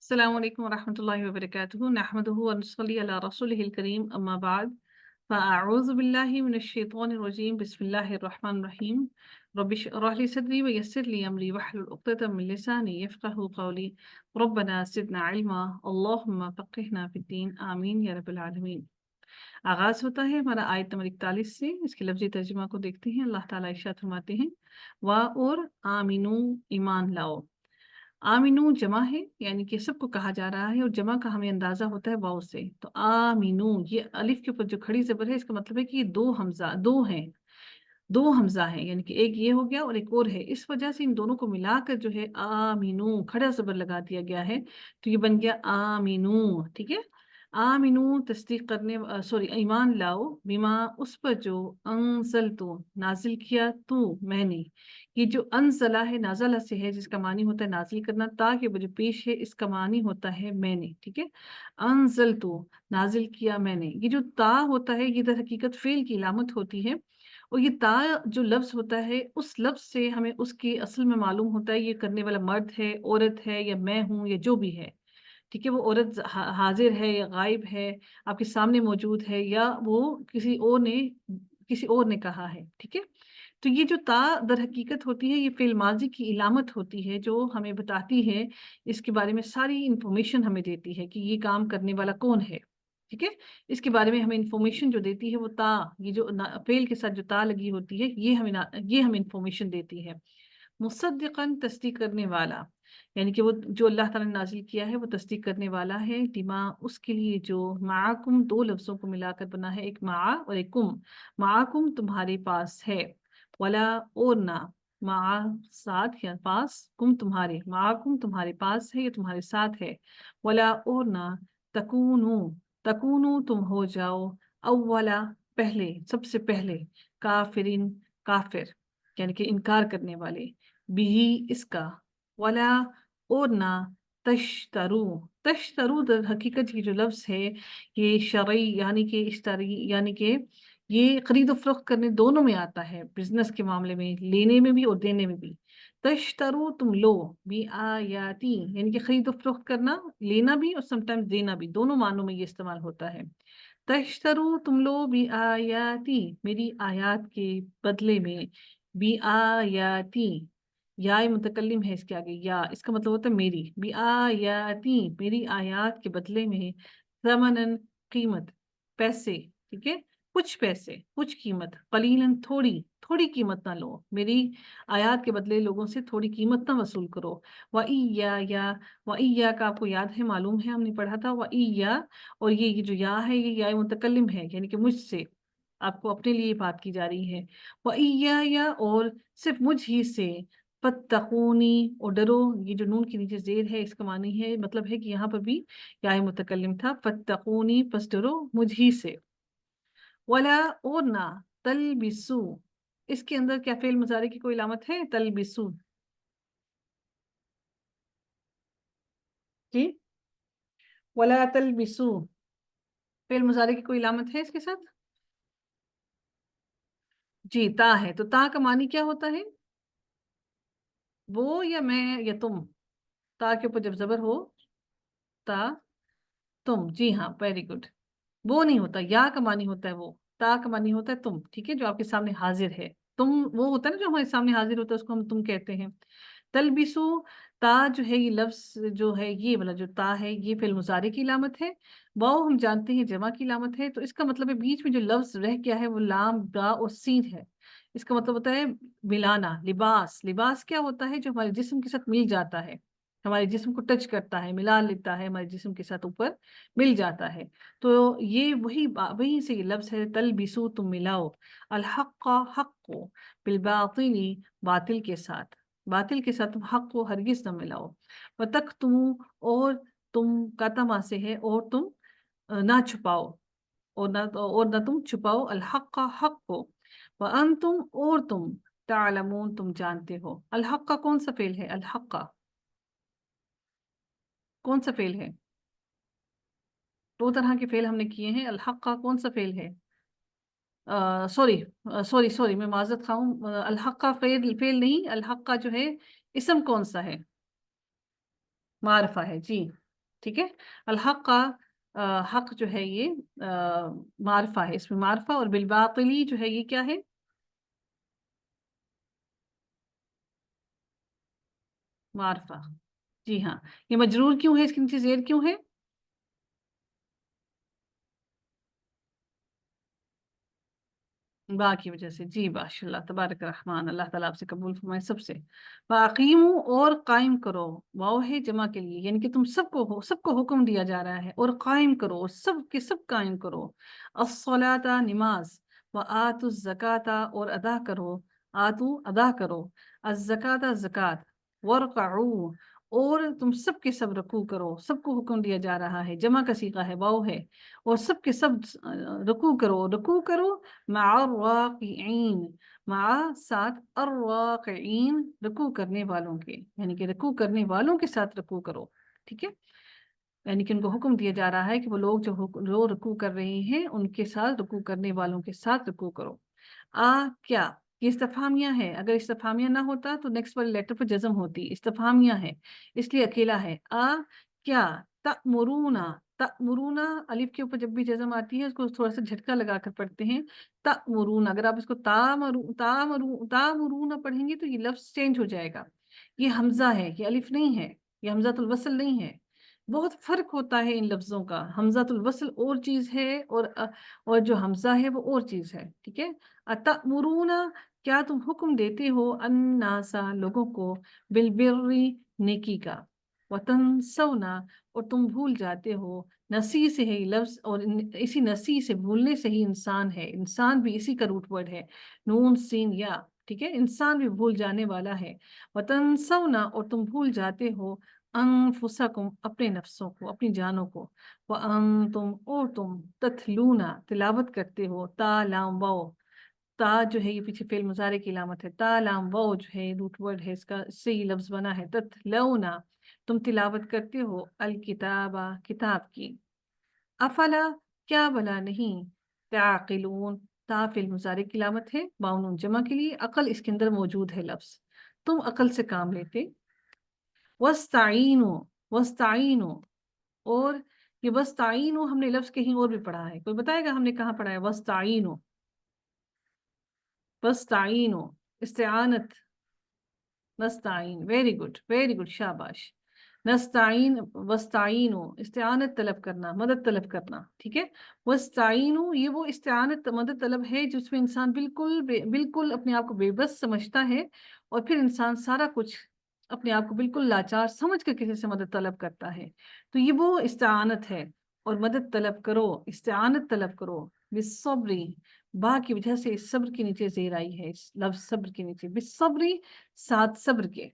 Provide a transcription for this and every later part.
السلام عليكم ورحمة الله وبركاته نحمده ونصلي على رسوله الكريم أما بعد فأعوذ بالله من الشيطان الرجيم بسم الله الرحمن الرحيم رب اشرح لي صدري ويسر لي أمري واحلل عقدة من لساني يفقهوا قولي ربنا زدنا علما اللهم فقهنا في الدين آمين या रब्बिल आलमीन। आगाज होता है हमारा आयत नंबर 41 से। इसके लफ्जी तर्जुमा को देखते हैं। अल्लाह ताला इरशाद फरमाते हैं वा और आमिनू ईमान लाओ। आमिनू जमा है यानी कि सबको कहा जा रहा है और जमा का हमें अंदाजा होता है वाव से। तो आमिनू ये अलिफ के ऊपर जो खड़ी जबर है इसका मतलब है कि ये दो हमजा हैं यानी कि एक ये हो गया और एक और है। इस वजह से इन दोनों को मिलाकर जो है आमिनू खड़ा जबर लगा दिया गया है तो ये बन गया आमिनू। ठीक है। आमिनू तस्दीक करने सॉरी ईमान लाओ बिमा उस पर जो अंसल तो नाजिल किया तू मैंने। ये जो अनजला है नाजला से है जिसका मानी होता है नाजिल करना। ता के जो पेश है इसका मानी होता है मैंने। ठीक है। अनजल तो नाजिल किया मैंने। ये जो ता होता है ये दर हकीकत फेल की इलामत होती है और ये ता जो लफ्ज होता है उस लफ्ज से हमें उसकी असल में मालूम होता है ये करने वाला मर्द है औरत है या मैं हूँ या जो भी है। ठीक है। वो औरत हाजिर है या गायब है आपके सामने मौजूद है या वो किसी और ने कहा है। ठीक है। तो ये जो ता दर हकीकत होती है ये फ़िल माज़ी की इलामत होती है जो हमें बताती है इसके बारे में सारी इन्फॉर्मेशन हमें देती है कि ये काम करने वाला कौन है। ठीक है। इसके बारे में हमें इन्फॉर्मेशन जो देती है वो ता ये जो फ़ेल के साथ जो ता लगी होती है ये हमें इन्फॉर्मेशन देती है। मुसद्दिक़न तस्दीक करने वाला यानी कि वो जो अल्लाह ताला ने नाज़िल किया है वो तस्दीक करने वाला है। लिमा उसके लिए जो माअकुम दो लफ्ज़ों को मिलाकर बना है एक मा और एक कुम। माअकुम तुम्हारे पास है वला और ना मा साथ या पास कुम तुम्हारे माअकुम तुम्हारे पास है या तुम्हारे साथ है। वला और ना तकूनु तकूनु तुम हो जाओ अव्वला पहले सबसे पहले काफिरिन काफिर यानी कि इनकार करने वाले बिही इसका वला और ना तश्तरू तश्तरू दर हकीकत ये जो लफ्ज़ है ये शरई यानी कि इश्तरी यानी कि ये खरीद फरोख्त करने दोनों में आता है बिजनेस के मामले में लेने में भी और देने में भी। तश्तरू तुम लो बी आयाती यानी कि खरीद फरोख्त करना लेना भी और समटाइम्स देना भी दोनों मानों में ये इस्तेमाल होता है। तश्तरू तुम लो बी आयाती मेरी आयात के बदले में बी आयाती या मुतकल्लिम है इसके आगे या इसका मतलब होता है मेरी बी आयाती मेरी आयात के बदले में ज़मनन कीमत पैसे। ठीक है। कुछ पैसे कुछ कीमत कलीलन थोड़ी थोड़ी कीमत ना लो मेरी आयात के बदले लोगों से थोड़ी कीमत ना वसूल करो। व इया का आपको याद है मालूम है हमने पढ़ा था व इया और ये जो या है ये या मुतकल्लिम है यानी कि मुझसे आपको अपने लिए बात की जा रही है। व इया और सिर्फ मुझ ही से फत्तकूनी और डरो। ये जो नून के नीचे जेर है इसका मानी है मतलब है कि यहाँ पर भी या मुतकल्लिम था फत्तकूनी बस डरो मुझ ही से। वला और ना तलबिसु इसके अंदर क्या फेल मुजारे की कोई इलामत है तलबिसु जी। वला तलबिसु फेल मुजारे की कोई इलामत है इसके साथ जी ता है। तो ता का मानी क्या होता है वो या मैं या तुम। ता के ऊपर जब जबर हो ता तुम जी हाँ वेरी गुड। वो नहीं होता या का मानी होता है वो ता का मानी होता है तुम। ठीक है। जो आपके सामने हाजिर है तुम वो होता है ना जो हमारे सामने हाजिर होता है उसको हम तुम कहते हैं। तलबिसु ता जो है ये लफ्ज जो है ये वाला जो ता है ये फिल मुजारे की इलामत है। वाओ हम जानते हैं जमा की इलामत है तो इसका मतलब है बीच में जो लफ्ज रह गया है वो लाम बा और सीन है। इसका मतलब होता है मिलाना। लिबास लिबास क्या होता है जो हमारे जिस्म के साथ मिल जाता है हमारे जिस्म को टच करता है मिला लेता है हमारे जिस्म के साथ ऊपर मिल जाता है। तो ये वही से ये लफ्ज है तलबिसु तुम मिलाओ अल हक्का हक को बिल बातिली बातिल के साथ तुम हक को हरगिज न मिलाओ। व तक तुम और तुम का तमा से है और तुम ना छुपाओ और ना तुम छुपाओ अल हक का हक को। व अंतुम और तुम तालमून तुम जानते हो। अल हक का कौन सा फेल है अल हक का कौन सा फेल है। दो तरह के फेल हमने किए हैं। अल हक का कौन सा फेल है सॉरी सॉरी सॉरी मैं माजरत खाऊं अल हक का फेल फेल नहीं अल हक का जो है इसम कौन सा है मारफा है जी। ठीक है। अलहक का हक जो है ये मारफा है, इसमें मारफा, और बिलबातिली जो है ये क्या है? मारफा। जी हाँ। ये मजरूर क्यों है, इसके नीचे जेर क्यों है? बा की वजह से। जी माशाल्लाह, तबारक रहमान, अल्लाह ताला आपसे कबूल फरमाए सबसे। वाकीमू, और कायम करो। वाओ है जमा के लिए, यानी कि तुम सबको हुक्म दिया जा रहा है, और कायम करो, सब के सब कायम करो। अस्सलाता, नमाज। व आतु ज़काता, और अदा करो। आतु, अदा करो। अज़्ज़काता, ज़कात। वरकऊ, और तुम सब के सब रकू करो, सबको हुक्म दिया जा रहा है, जमा का सीगा है, वाओ है। और सब के सब रकू करो, रकू करो। मार्राक़ीन, मा साथ, अर्राक़ीन, रकू करने वालों के, यानी कि रकू करने वालों के साथ रकू करो। ठीक है, यानी कि उनको हुक्म दिया जा रहा है कि वो लोग जो रकू कर रहे हैं उनके साथ, रकू करने वालों के साथ रकू करो। क्या, ये इस्तफामिया है, अगर इस्तफामिया ना होता तो नेक्स्ट वाले लेटर पर जज्म होती, इस्तफामिया है इसलिए अकेला है। क्या, तअमुरूना। तअमुरूना, अलिफ के ऊपर जब भी जज्म आती है उसको थोड़ा सा झटका लगा कर पढ़ते हैं। तअमुरूना, अगर आप इसको तामुरूना पढ़ेंगे तो ये लफ्ज चेंज हो जाएगा। ये हमजा है, ये अलिफ नहीं है, ये हमजातुल वसल नहीं है। बहुत फर्क होता है इन लफ्जों का, हमजातुल वसल और चीज है, और जो हमजा है वो और चीज है। ठीक है। अतमुरूना, क्या तुम हुक्म देते हो, अन्नासा, लोगों को, बिलबिर्री, नेकी का। वतनसौना, और तुम भूल जाते हो। नसी से है ये लफ्ज, और इसी नसी से, भूलने से ही इंसान है, इंसान भी इसी का रूट वर्ड है, नून सीन या। ठीक है, इंसान भी भूल जाने वाला है। वतनसौना, और तुम भूल जाते हो। अनफुसकुम, अपने नफ्सों को, अपनी जानों को। व तुम, और तुम, तथलूना, तिलावत करते हो। ता लाम वाओ, ता जो है ये पीछे फेल मुजारे की अलामत है, ता लाम वाओ जो है रूट वर्ड है इसका, इससे ये लफ्ज बना है। तथलौना, तुम तिलावत करते हो। अल किताबा, किताब की। अफला, क्या भला नहीं। ताकिलून, ता फेल मुजारे की अलामत है, बाउन जमा के लिए, अकल इसके अंदर मौजूद है लफ्ज, तुम अकल से काम लेते। वस्ताइनो, वस्ताइनो, और ये वस्ताइनो हमने लफ्ज कहीं और भी पढ़ा है, कोई बताएगा हमने कहाँ पढ़ा है वस्ताइनो? वस्ताइनो, इस्तेआनत। नस्ताइन, वेरी गुड, शाबाश। नस्ताइन, वस्ताइनो, इस्तेआनत तलब करना, मदद तलब करना। ठीक है। वस्ताइनो, ये वो इस्तेआनत मदद तलब है जिसमें इंसान बिल्कुल अपने आप को बेबस समझता है, और फिर इंसान सारा कुछ अपने आप को बिल्कुल लाचार समझ कर किसी से मदद तलब करता है। तो ये वो इस्तेआनत है। और मदद तलब करो, इस्तेआनत तलब करो। बिस्सब्री, बा की वजह से इस सब्र के नीचे जेर आई है, इस लफ्ज सब्र के नीचे, बिस्सब्री, साथ सब्र के।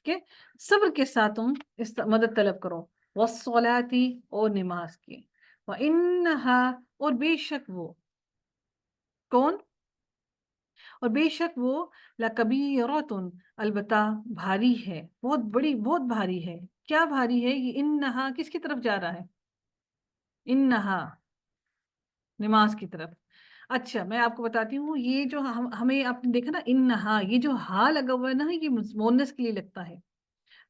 ठीक है, सब्र के साथ तुम इस मदद तलब करो। वस्सलाती, और नमाज की। व इन्नहा, और बेशक वो, कौन? और बेशक वो, लकबीरतुन, अलबत्ता भारी है, बहुत बड़ी, बहुत भारी है। क्या भारी है ये? इन्नहा किसकी तरफ जा रहा है? इन्नहा, नमाज की तरफ। अच्छा, मैं आपको बताती हूँ, ये जो हमें आपने देखा ना, इन्नहा, ये जो हा लगा हुआ है ना, ये मोनस के लिए लगता है।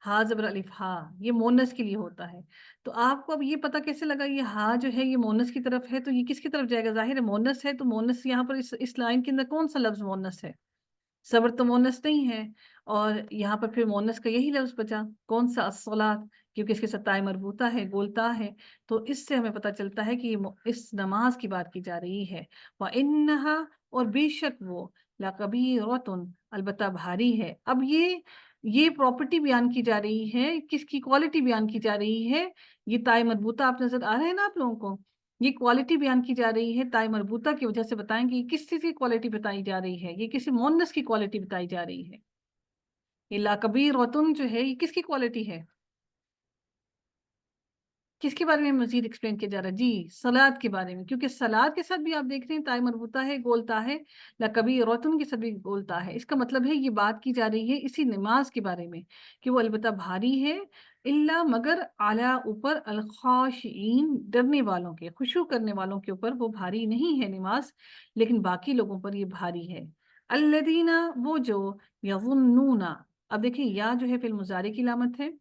हा जबर अलिफ हा, ये मोनस के लिए होता है। तो आपको अब ये पता कैसे लगा ये हा जो है ये मोनस की तरफ है, तो ये किसकी तरफ जाएगा? जाहिर है मोनस है, तो मोनस यहाँ पर इस लाइन के अंदर कौन सा लफ्ज मोनस है? सबर तो मोनस नहीं है। और यहाँ पर फिर मोनस का यही लफ्ज बचा, कौन सा? अस्सलात, क्योंकि इसके साथ ताय मरबूता है, गोलता है। तो इससे हमें पता चलता है कि इस नमाज की बात की जा रही है। व इन्नहा, और बेशक वो, लकबीरतुन, अलबत्ता भारी है। अब ये प्रॉपर्टी बयान की जा रही है, किसकी क्वालिटी बयान की जा रही है? ये ताय मरबूता आप नजर आ रहे हैं ना आप लोगों को? ये क्वालिटी बयान की जा रही है ताय मरबूता की वजह से, बताएंगे ये किस चीज की क्वालिटी बताई जा रही है? ये किसी मोनस की क्वालिटी बताई जा रही है। ये लाकबीर वतन जो है ये किसकी क्वालिटी है? किसके बारे में मजीद एक्सप्लेन किया जा रहा है? जी, सलाद के बारे में, क्योंकि सलाद के साथ भी आप देख रहे हैं ताय मरबूता है, गोलता है। लकबी रौतन के साथ भी गोलता है। इसका मतलब है ये बात की जा रही है इसी नमाज के बारे में, कि वो अलबत्ता भारी है। इल्ला, मगर, आला, ऊपर, अलखाशीन, डरने वालों के, खुशू करने वालों के ऊपर वो भारी नहीं है नमाज, लेकिन बाकी लोगों पर ये भारी है। अल्लदीना, वो जो, यज़ुन्नूना, अब देखिए या जो है फिल मुजारे की लामत है,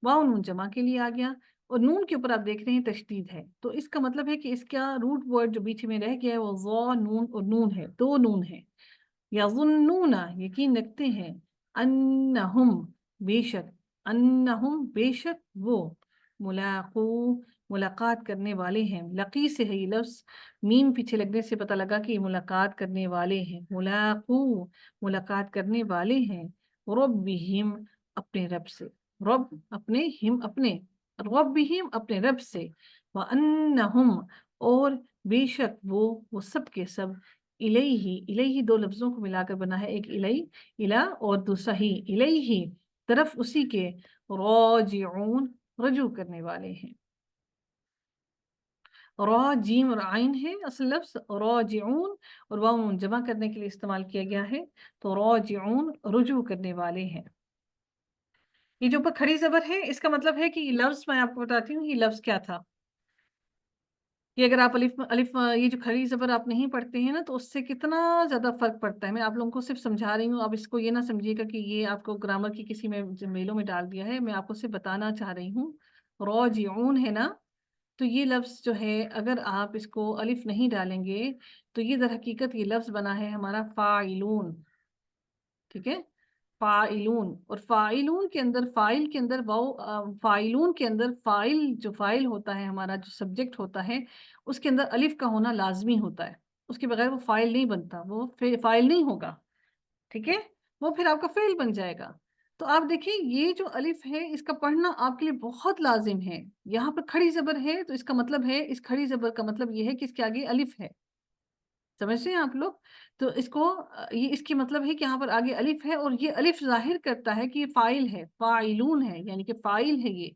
वाव नून जमा के लिए आ गया। اور نون کے اوپر آپ دیکھ رہے ہیں تشدید ہے، تو اس کا مطلب ہے کہ اس کا روٹ ورڈ جو بیچ میں رہ گیا ہے وہ ظا نون اور نون ہے، دو نون ہے۔ یظنون یقین رکھتے ہیں، انہم بے شک، انہم بے شک وہ، ملاقو ملاقات کرنے والے ہیں، لقی سے ہے یہ لفظ، میم پیچھے لگنے سے پتہ لگا کہ یہ ملاقات کرنے والے ہیں، ملاقو ملاقات کرنے والے ہیں، ربہم اپنے رب سے، رب اپنے، ہم اپنے، ربہم اپنے رب سے، وانہم اور بے شک وہ سب کے سب، الیہ الیہ دو لفظوں کو ملا کر بنا ہے، ایک الہ اور دوسرا ہی الیہ طرف اسی کے، راجعون رجوع کرنے والے ہیں۔ را جیم اور عین ہے اصل لفظ، راجعون اور واو جمع کرنے کے لیے استعمال کیا گیا ہے، تو راجعون رجوع کرنے والے ہیں۔ یہ جو اوپر کھڑی زبر ہے اس کا مطلب ہے کہ یہ لفظ میں آپ کو بتاتی ہوں یہ لفظ کیا تھا۔ یہ اگر آپ الف یہ جو کھڑی زبر آپ نہیں پڑھتے ہیں نا تو اس سے کتنا زیادہ فرق پڑتا ہے۔ میں آپ لوگوں کو صرف سمجھا رہی ہوں، اب اس کو یہ نہ سمجھیے گا کہ یہ آپ کو گرامر کی کسی میں میلوں میں ڈال دیا ہے، میں آپ کو صرف بتانا چاہ رہی ہوں۔ راجعون ہے نا، تو یہ لفظ جو ہے اگر آپ اس کو الف نہیں ڈالیں گے تو یہ در حقیقت یہ لفظ بنا ہے ہمارا فاعلون، ٹھیک ہے، فاعلون، اور فاعلون کے اندر فائل کے اندر فاعلون کے اندر فائل جو فائل ہوتا ہے ہمارا جو سبجیکٹ ہوتا ہے اس کے اندر الف کا ہونا لازمی ہوتا ہے، اس کے بغیر وہ فائل نہیں بنتا، وہ فائل نہیں ہوگا، ٹھیک ہے، وہ پھر آپ کا فعل بن جائے گا۔ تو آپ دیکھیں یہ جو الف ہے اس کا پڑھنا آپ کے لیے بہت لازم ہے، یہاں پر کھڑی زبر ہے تو اس کا مطلب ہے، اس کھڑی زبر کا مطلب یہ ہے کہ اس کے آگے الف ہے، سمجھ رہے ہیں آپ لوگ؟ تو اس کو یہ اس کی مطلب ہے کہ یہاں پر آگے الف ہے اور یہ الف ظاہر کرتا ہے کہ یہ فاعل ہے، فاعلون ہے، یعنی کہ فاعل ہے یہ،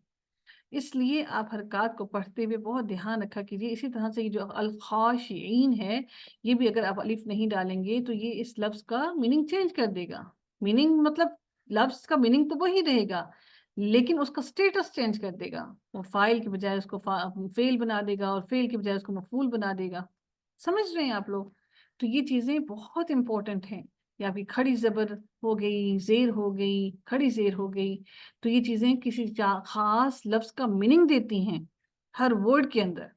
اس لیے آپ حرکات کو پڑھتے ہوئے بہت دھیان رکھا کیجیے۔ اسی طرح سے یہ جو الخاشعین ہے یہ بھی اگر آپ الف نہیں ڈالیں گے تو یہ اس لفظ کا میننگ چینج کر دے گا، میننگ مطلب لفظ کا میننگ تو وہی رہے گا لیکن اس کا سٹیٹس چینج کر دے گا، وہ فاعل کی بجائے اس کو فعل بنا دے گا اور فعل کی بجائے اس کو مفعول بنا دے گا، سمجھ رہے ہیں آپ لوگ؟ تو یہ چیزیں بہت امپورٹنٹ ہیں، یا پھر کھڑی زبر ہو گئی، زیر ہو گئی، کھڑی زیر ہو گئی، تو یہ چیزیں کسی خاص لفظ کا میننگ دیتی ہیں ہر ورڈ کے اندر،